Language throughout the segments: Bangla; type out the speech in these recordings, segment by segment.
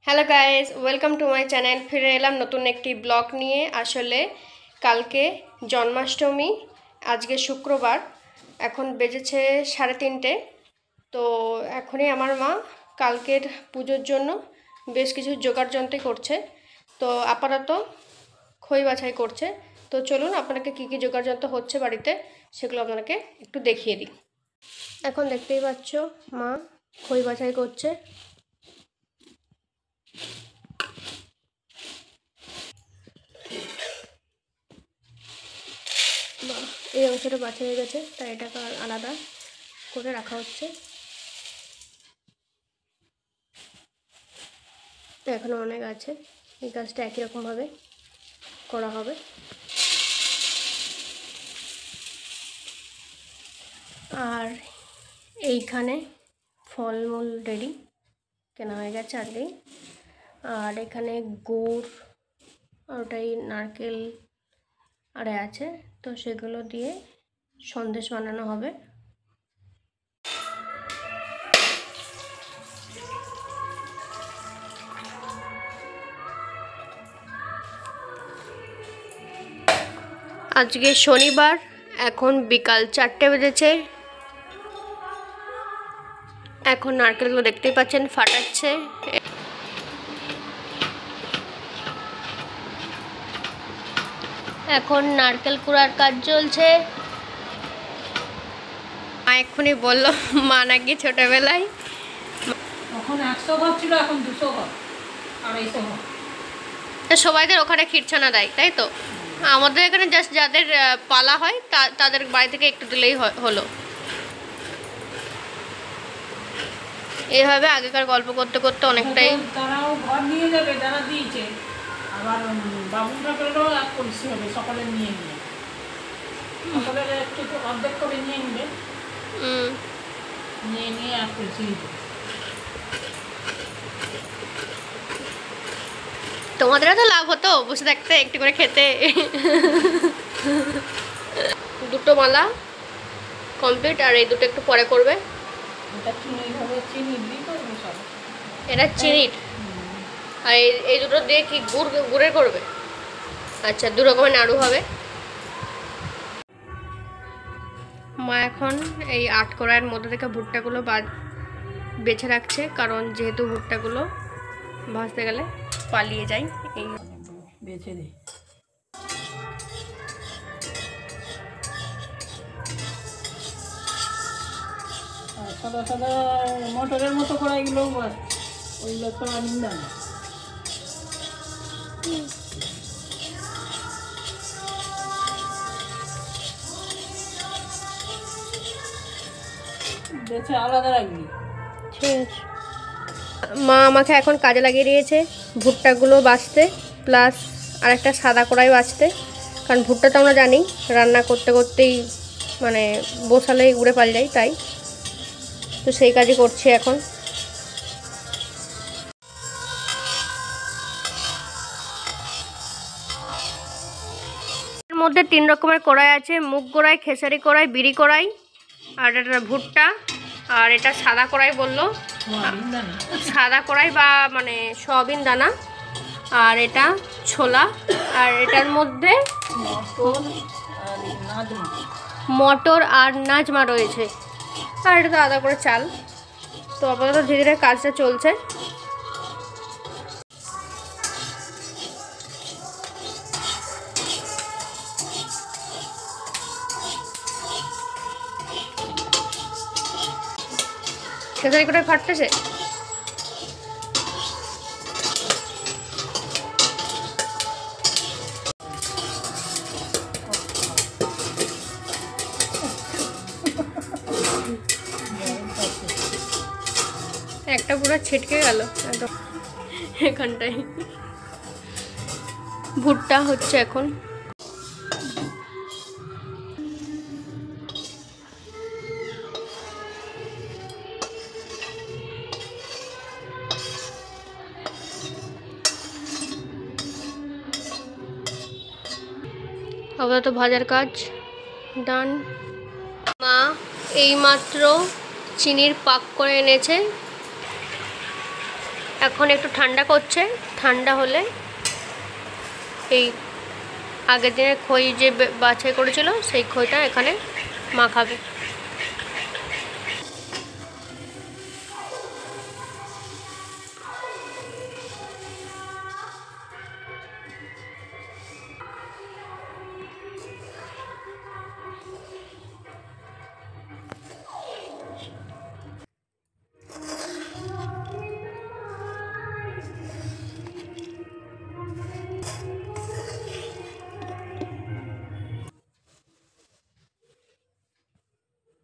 Hello guys, welcome to my channel. ফিরে এলাম নতুন একটি ব্লগ নিয়ে। আসলে কালকে জন্মাষ্টমী, আজকে শুক্রবার, এখন বেজেছে 3:30। তো এখনই আমার মা কালকের পুজোর জন্য বেশ কিছু জোগাড়যন্ত্র করছে। তো আপাতত খই বাছাই করছে। তো চলুন আপনাকে কী কী জোগাড়যন্ত্র হচ্ছে বাড়িতে সেগুলো আপনাকে একটু দেখিয়ে দিই। এখন দেখতেই পাচ্ছ মা খই বাছাই করছে। এই অংশটা বাছা হয়ে গেছে, তাই এটাকে আলাদা করে রাখা হচ্ছে। তো এখনো অনেক আছে, এই কাজটা একই রকমভাবে করা হবে। আর এইখানে ফলমূল রেডি কেনা হয়ে গেছে আগেই। আর এখানে গুড় আর ওটাই নারকেল আরে আছে, তো সেগুলো দিয়ে সন্দেশ বানানো হবে। আজকে শনিবার, এখন বিকাল 4টে বেজেছে। এখন নারকেলগুলো দেখতেই পাচ্ছেন ফাটাচ্ছে। এখন নারকেল কুড়ার কাজ চলছে। মা এক্ষুনি বললো মা নাকি ছোটবেলায় তখন 100 ঘর ছিল, এখন 200 ঘর, 250 ঘর। সবাইদের ওখানে ক্ষীরছানা দেয়, তাই তো? আমাদের এখানে জাস্ট যাদের পালা হয় তাদের বাড়ি থেকে একটু দিলেই হলো। এইভাবে আগেকার গল্প করতে করতে অনেকটাই। তারাও ঘর নিয়ে যাবে, যারা দিয়েছে। আবার বাবুন ঠাকুরেরও এক পরিস্থিতি হবে, সকলে নিয়ে নিয়ে সকলের একটু অর্ধেক করে নিয়ে নিবে, নিয়ে নিয়ে এক পরিস্থিতি। তোমাদেরও তো লাভ হতো বসে থাকতে, একটু করে খেতে। দুটো মালা কমপ্লিট, আর এই দুটো একটু পরে করবে। এটা চিনি দিয়ে করবে সব। এটা চিনির, আর এই দুটো দিয়ে কি গুড়ের করবে? আচ্ছা, দু রকমের নাড়ু হবে। মা এখন এই আটকড়াইয়ের মধ্যে থেকে ভুট্টাগুলো বেছে রাখছে, কারণ যেহেতু ভুট্টাগুলো ভাজতে গেলে পালিয়ে যায়। এই বেছে দিই। সাদা সাদা মটরের মতো করা এগুলো, ওইগুলো তো নিন্দা না। বেছে আলাদা রাখবি। ঠিক আছে। মা আমাকে এখন কাজে লাগিয়ে দিয়েছে ভুট্টাগুলো বাছতে, প্লাস আর একটা সাদা কড়াই বাছতে। কারণ ভুট্টা তো আমরা জানি রান্না করতে করতেই মানে বসালেই উড়ে পালিয়ে যায়, তাই তো সেই কাজই করছি এখন। এর মধ্যে 3 রকমের কড়াই আছে, মুগ কড়াই, খেসারি কড়াই, বিড়ি কড়াই, আর এটা ভুট্টা। আর এটা সাদা কড়াই বললো, সাদা কড়াই বা মানে সয়াবিন দানা। আর এটা ছোলা, আর এটার মধ্যে মটর আর নাজমা রয়েছে। আর এটা তো আলাদা করে চাল। তো আপাতত ধীরে ধীরে কাজটা চলছে। খেসারি করে ফাটতেছে। একটা পুরো ছিটকে গেল একদম এখানটায়। ভুট্টা হচ্ছে এখন। আপাতত ভাজার কাজ ডান। মা এইমাত্র চিনির পাক করে এনেছে। এখন একটু ঠান্ডা করছে, ঠান্ডা হলে এই আগের দিনের খই যে বাছাই করেছিল সেই খইটা এখানে মাখাবে।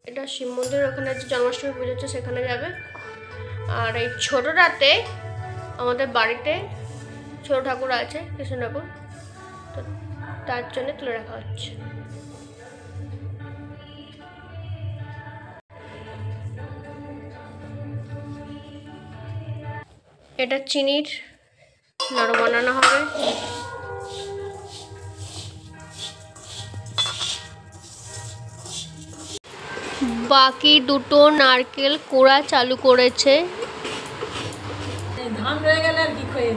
এটা শিব মন্দিরের ওখানে যে জন্মাষ্টমী পুজো হচ্ছে সেখানে যাবে। আর এই ছোটো রাতে আমাদের বাড়িতে ছোটো ঠাকুর আছে, কৃষ্ণ ঠাকুর, তো তার জন্য তুলে রাখা হচ্ছে। এটা চিনির নাড়ু বানানো হবে। বাকি দুটো নারকেল কোড়া চালু করেছে। ধান রয়ে গেলে আর কি খয়ে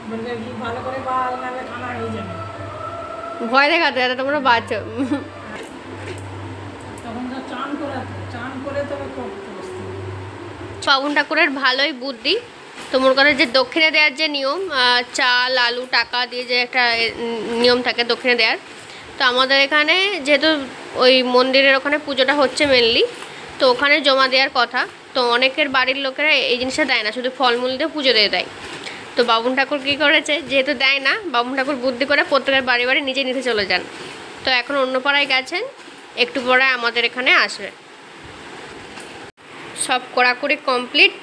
বলবে কি ভালো করে বানালে খানা হয়ে যাবে। ভয় দেখাতে যাতে তোমরা বাঁচো। তখন তো চান করে তবে করতে বসতে। বাবুন ঠাকুরের ভালোই বুদ্ধি। তো মনে করে যে দক্ষিণে দেওয়ার যে নিয়ম, চাল আলু টাকা দিয়ে যে একটা নিয়ম থাকে দক্ষিণে দেওয়ার, তো আমাদের এখানে যেহেতু ওই মন্দিরের ওখানে পুজোটা হচ্ছে মেনলি, তো ওখানে জমা দেওয়ার কথা। তো অনেকের বাড়ির লোকেরা এই জিনিসটা দেয় না, শুধু ফলমূল দিয়ে পুজো দিয়ে দেয়। তো বাবুন ঠাকুর কী করেছে, যেহেতু দেয় না, বাবুন ঠাকুর বুদ্ধি করে প্রত্যেকের বাড়ি বাড়ি নিজে নিতে চলে যান। তো এখন অন্য পাড়ায় গেছেন, একটু পরে আমাদের এখানে আসবে। সব কড়াকড়ি কমপ্লিট।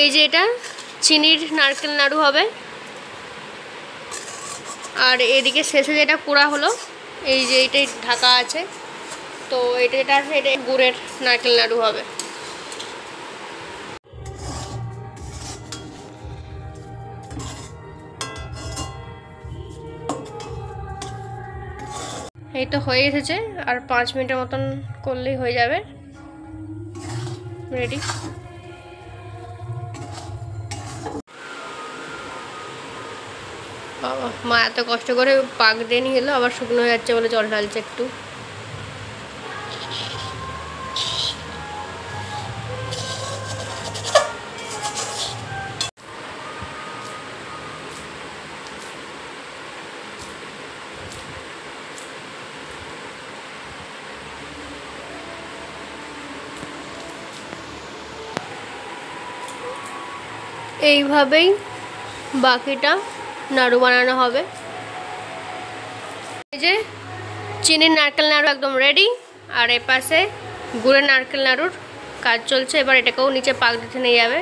এই যে এটা চিনির নারকেল নাড়ু হবে, আর এদিকে শেষে যেটা কুড়া হলো এই যে এইটাই ঢাকা আছে, তো এটা যেটা আছে এটা গুড়ের নারকেল নাড়ু হবে। এই তো হয়ে এসেছে, আর 5 মিনিটের মতন করলেই হয়ে যাবে রেডি। বাবা, মা এত কষ্ট করে পাক দিয়ে নিয়ে এলো, আবার শুকনো হয়ে যাচ্ছে বলে জল ঢালছে একটু। এইভাবেই বাকিটা নাড়ু বানানো হবে। এই যে চিনির নারকেল নাড়ু একদম রেডি, আর এ পাশে গুড়ের নারকেল নাড়ুর কাজ চলছে। এবার এটাকেও নিচে পাক দিতে নিয়ে যাবে।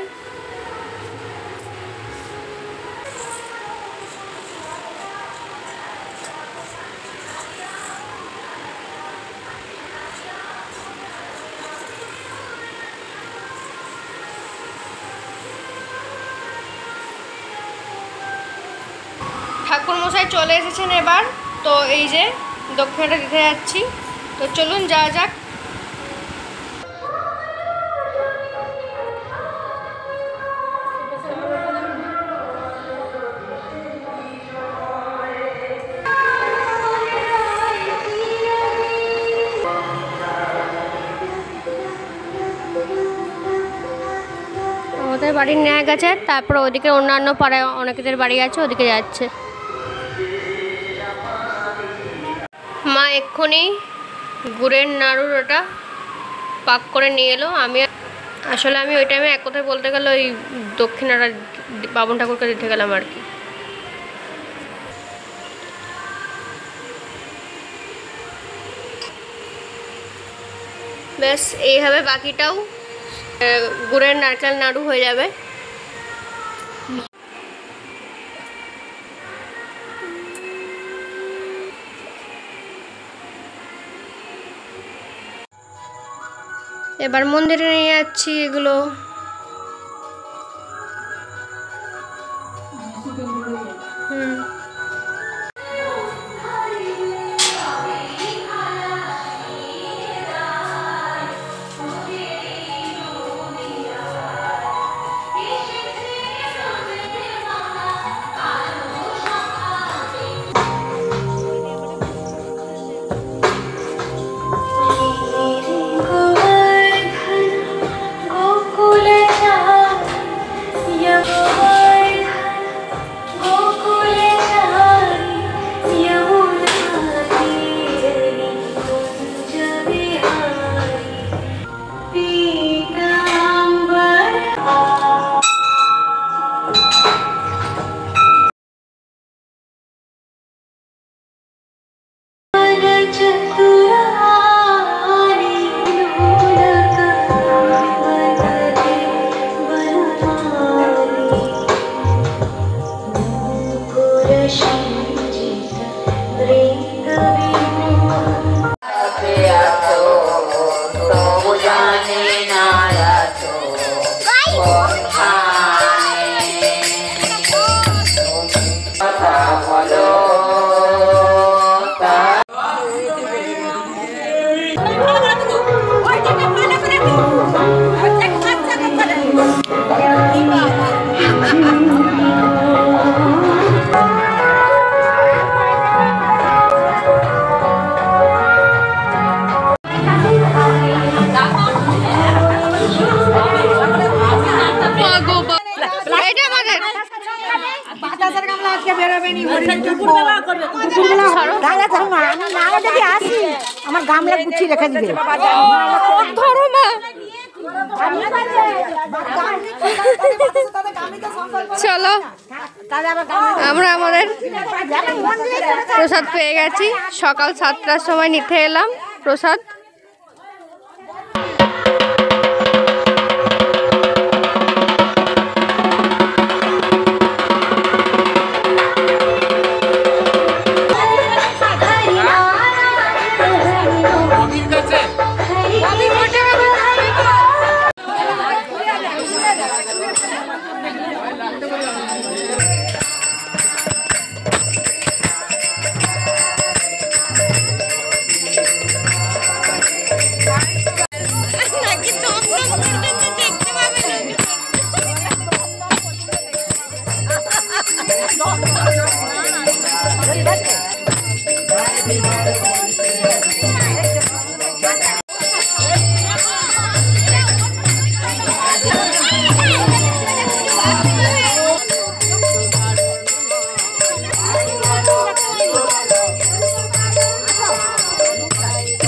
ঠাকুর মশাই চলে এসেছেন এবার, তো এই যে দক্ষিণাটা দিতে যাচ্ছি। তো চলুন যাওয়া যাক। আমাদের বাড়ির নেওয়া গেছে, তারপর ওদিকে অন্যান্য পাড়ায় অনেকেদের বাড়ি আছে, ওদিকে যাচ্ছে। মা এক্ষুনি গুড়ের নাড়ুর ওটা পাক করে নিয়ে এলো। আমি ওই টাইমে এক কথায় বলতে গেলে ওই দক্ষিণাটা বাবুন ঠাকুরকে দিতে গেলাম আর কি। ব্যাস এইভাবে বাকিটাও গুড়ের নারকেল নাড়ু হয়ে যাবে। এবার মন্দিরে নিয়ে যাচ্ছি এগুলো। এটা আমাদের বাতাসের গামলা আজকে বেরোবে নি দুপুরবেলা করবে গামলা ধরো না আমি না যদি আসি আমার গামলা গুছিয়ে রেখে দিবে ধরো না চলো আমরা আমাদের প্রসাদ পেয়ে গেছি সকাল 7টার সময় নিতে এলাম প্রসাদ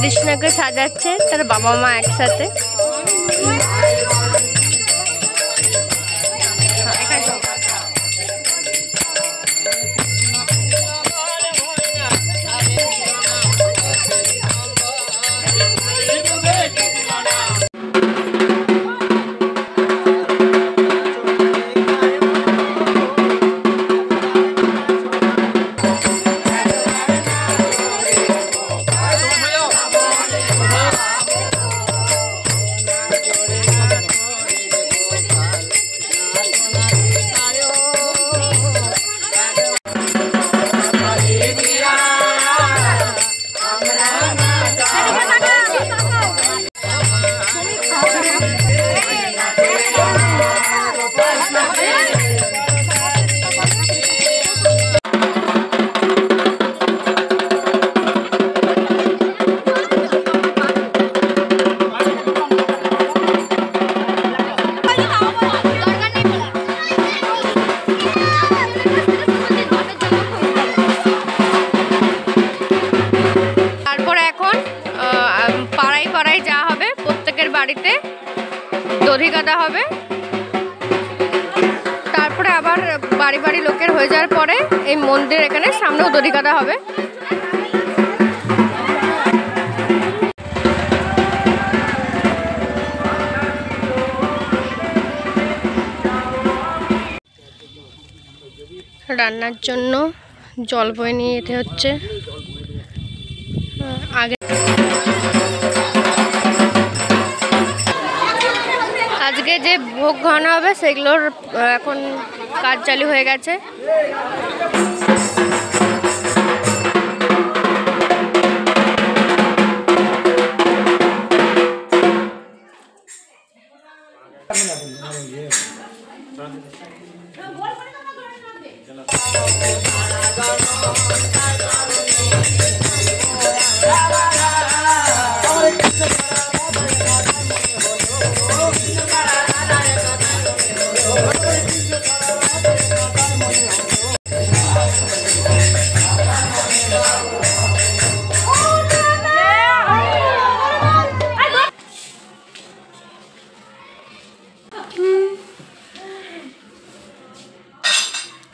কৃষ্ণকে সাজাচ্ছে তার বাবা মা একসাথে বাড়িতে দধি কাটা হবে তারপরে আবার বাড়ি বাড়ি লোকের হয়ে যাওয়ার পরে এই মন্দির এখানে সামনেও দধি কাটা হবে রান্নার জন্য জল বয়ে নিয়ে যেতে হচ্ছে আগে আজকে যে ভোগ খাওয়ানো হবে সেগুলোর এখন কাজ চালু হয়ে গেছে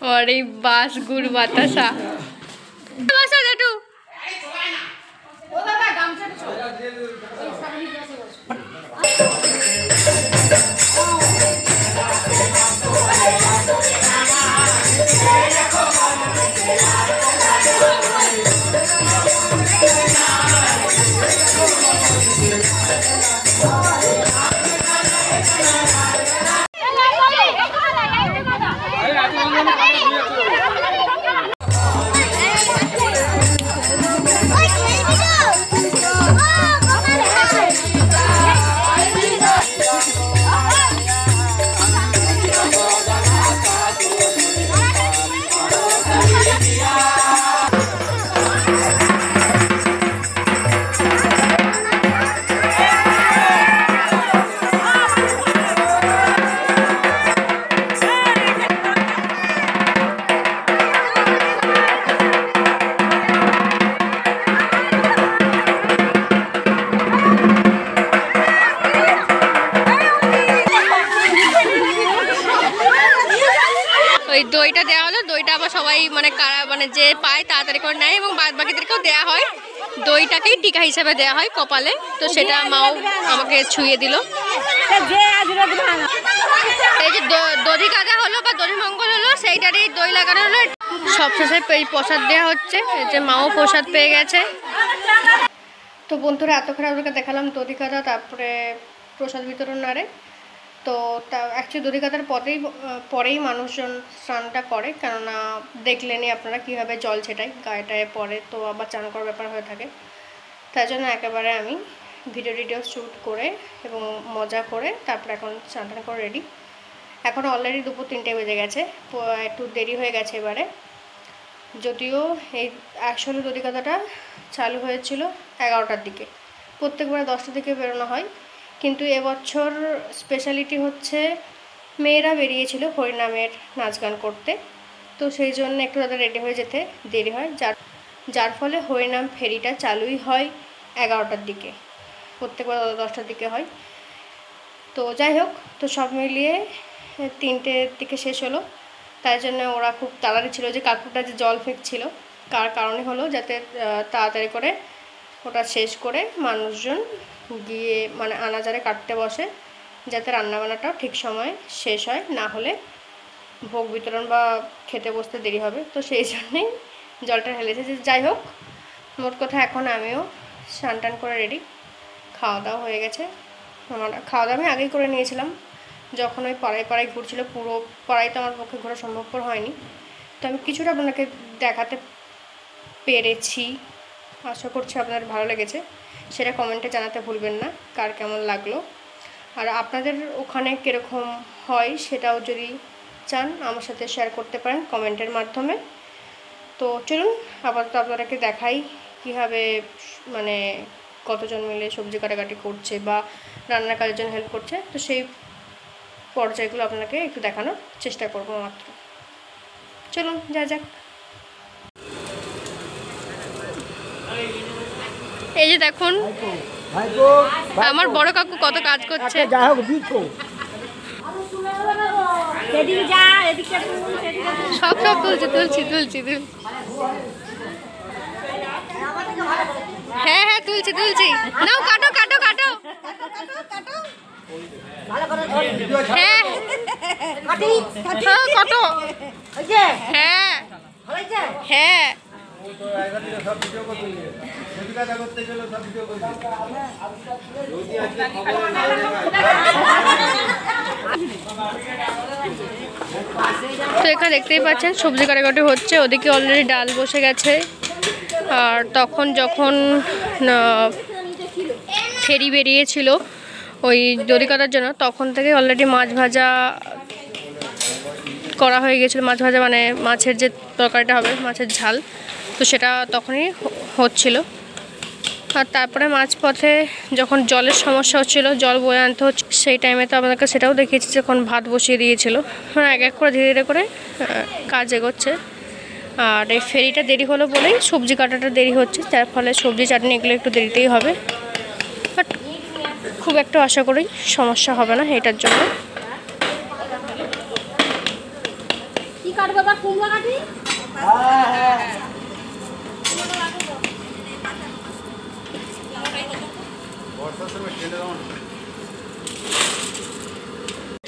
और ये बास गुड़ बतासा बासा लेटू ওই দইটা দেওয়া হলো, দইটা আবার সবাই মানে যে পায় তাড়াতাড়ি করে নেয় এবং বাদ বাকিদেরকেও দেওয়া হয়। দইটাকেই টিকা হিসাবে দেওয়া হয় কপালে, তো সেটা মাও আমাকে ছুঁয়ে দিল। এই যে দধি কাজা হলো বা দধি মঙ্গল হলো, সেইটারই দই লাগানো হলো। সবশেষে প্রসাদ দেওয়া হচ্ছে, এই যে মাও প্রসাদ পেয়ে গেছে। তো বন্ধুরা, এতক্ষণ আপনাকে দেখালাম দধি কাজা, তারপরে প্রসাদ বিতরণ নারে। তো তা অ্যাকচুয়ালি দধি কাটার পরেই মানুষজন স্নানটা করে, কেননা দেখলেনই আপনারা কীভাবে জল ছেটায় গায়েটায় পরে, তো আবার চান করার ব্যাপার হয়ে থাকে। তাই জন্য একেবারে আমি ভিডিও শ্যুট করে এবং মজা করে তারপরে এখন স্নান টান করে রেডি। এখন অলরেডি দুপুর 3টে বেজে গেছে, একটু দেরি হয়ে গেছে এবারে। যদিও এই অ্যাকচুয়ালি দধি কাটাটা চালু হয়েছিল 11টার দিকে, প্রত্যেকবার 10টার দিকে বেরোনো হয়। কিন্তু এবছর স্পেশালিটি হচ্ছে মেয়েরা বেরিয়েছিল হরিনামের নাচ গান করতে, তো সেই জন্য একটু তাদের রেডি হয়ে যেতে দেরি হয়, যার ফলে হরিনাম ফেরিটা চালুই হয় 11টার দিকে, প্রত্যেকবার 10টার দিকে হয়। তো যাই হোক, তো সব মিলিয়ে 3টের দিকে শেষ হলো। তাই জন্য ওরা খুব তাড়াতাড়ি ছিল, যে কাকুটা যে জল ফেঁকছিল কার কারণে হলো, যাতে তাড়াতাড়ি করে ওটা শেষ করে মানুষজন গিয়ে মানে আনাজারে কাটতে বসে, যাতে রান্নাবান্নাটাও ঠিক সময়ে শেষ হয়, না হলে ভোগ বিতরণ বা খেতে বসতে দেরি হবে। তো সেই জন্যেই জলটা ঢেলেছে। যে যাই হোক, মোট কথা এখন আমিও স্নান টান করে রেডি, খাওয়া দাওয়া হয়ে গেছে। খাওয়া দাওয়া আমি আগেই করে নিয়েছিলাম, যখন ওই পাড়ায় ঘুরছিল। পুরো পাড়ায় তো আমার পক্ষে ঘোরা সম্ভবপর হয়নি, তো আমি কিছুটা আপনাকে দেখাতে পেরেছি। আশা করছি আপনাদের ভালো লেগেছে, সেটা কমেন্টে জানাতে ভুলবেন না কার কেমন লাগলো। আর আপনাদের ওখানে কীরকম হয় সেটাও যদি চান আমার সাথে শেয়ার করতে পারেন কমেন্টের মাধ্যমে। তো চলুন আপাতত আপনাদেরকে দেখাই কীভাবে মানে কতজন মিলে সবজি কাটাকাটি করছে বা রান্নার কাজের জন্য হেল্প করছে, তো সেই পর্যায়গুলো আপনাকে একটু দেখানোর চেষ্টা করবো মাত্র। চলুন যা যাক। এই যে দেখুন আমার বড় কাকু কত কাজ করছে। সব তুলছি। হ্যাঁ তুলছি। নাও কাটো। হ্যাঁ কাটো। হ্যাঁ তো এখানে দেখতেই পাচ্ছেন সবজি কাটাকাটি হচ্ছে, ওদিকে অলরেডি ডাল বসে গেছে। আর তখন যখন ফেরি বেরিয়েছিল ওই দড়ি কাটার জন্য, তখন থেকে অলরেডি মাছ ভাজা করা হয়ে গেছিলো। মাছ ভাজা মানে মাছের যে তরকারিটা হবে, মাছের ঝাল, তো সেটা তখনই হচ্ছিল। আর তারপরে মাঝপথে যখন জলের সমস্যা হচ্ছিলো, জল বয়ে আনতে হচ্ছে, সেই টাইমে তো আপনাদেরকে সেটাও দেখিয়েছি যখন ভাত বসিয়ে দিয়েছিল। মানে এক এক করে ধীরে করে কাজ এগোচ্ছে। আর এই ফেরিটা দেরি হলো বলেই সবজি কাটাটা দেরি হচ্ছে, যার ফলে সবজি চাটনি এগুলো একটু দেরিতেই হবে। বাট খুব একটা আশা করি সমস্যা হবে না এটার জন্য।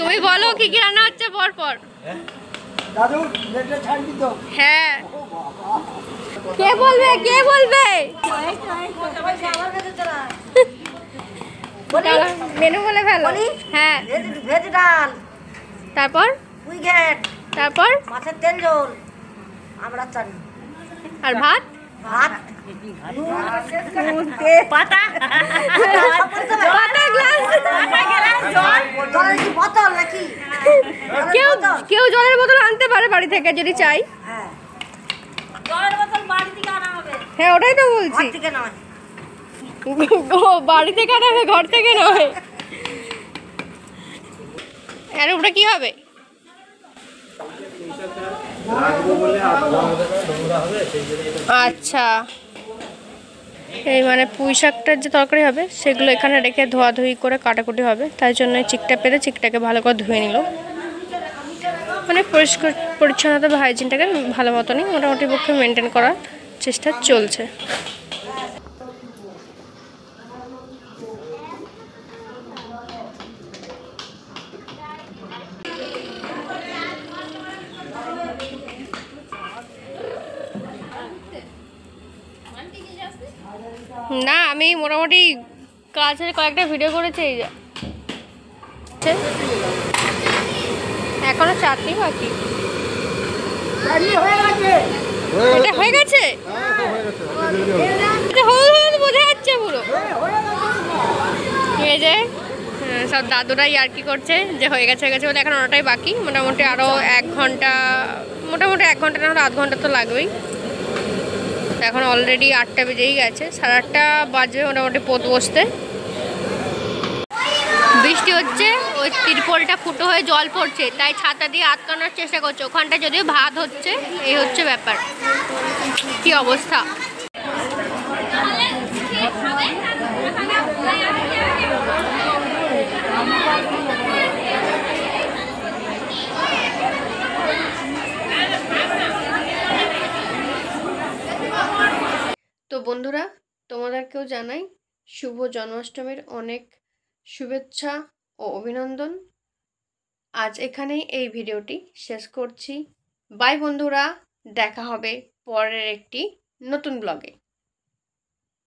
তুমি বলো কি কি রান্না হচ্ছে পরপর। হ্যাঁ কে বলবে মেনু বলে ফেলো। হ্যাঁ ভেজ ডাল, তারপর মাছের তেল ঝোল, আমরা চাটনি আর ভাত পাতা বোতল নাকি কেউ জলের বোতল আনতে পারে বাড়ি থেকে যদি চাই। হ্যাঁ ওটাই তো বলছি, বাড়ি থেকে আনাবে, ঘর থেকে নয়। আর ওটা কি হবে? আচ্ছা, এই মানে পুঁই শাকটার যে তরকারি হবে সেগুলো এখানে রেখে ধোয়াধুয়ি করে কাটাকুটি হবে, তাই জন্য চিকটা পেরে চিকটাকে ভালো করে ধুয়ে নিল। মানে পরিষ্কার পরিচ্ছন্নতা বা হাইজিনটাকে ভালো মতনই মোটামুটি পক্ষে মেনটেন করার চেষ্টা চলছে। না আমি মোটামুটি কাছের কয়েকটা ভিডিও করেছি, এই যা এখনো চাটনি বাকি। এটা হয়ে গেছে, হলুদ বোঝা যাচ্ছে পুরো। এই যে সব দাদুরাই আর কি করছে যে হয়ে গেছে বলে, এখন ওটাই বাকি। মোটামুটি আরও 1 ঘন্টা, মোটামুটি 1 ঘন্টা না হলে আধ ঘন্টা তো লাগবেই। এখন অলরেডি 8টা বেজেই গেছে, 8:30 বাজবে মোটামুটি পোত বসতে। বৃষ্টি হচ্ছে, ওই তিরপলটা ফুটো হয়ে জল পড়ছে, তাই ছাতা দিয়ে আটকানোর চেষ্টা করছে। ওখানটা যদিও ভাত হচ্ছে, এই হচ্ছে ব্যাপার। কি অবস্থা! তো বন্ধুরা, তোমাদেরকেও জানাই শুভ জন্মাষ্টমীর অনেক শুভেচ্ছা ও অভিনন্দন। আজ এখানেই এই ভিডিওটি শেষ করছি। বাই বন্ধুরা, দেখা হবে পরের একটি নতুন ব্লগে।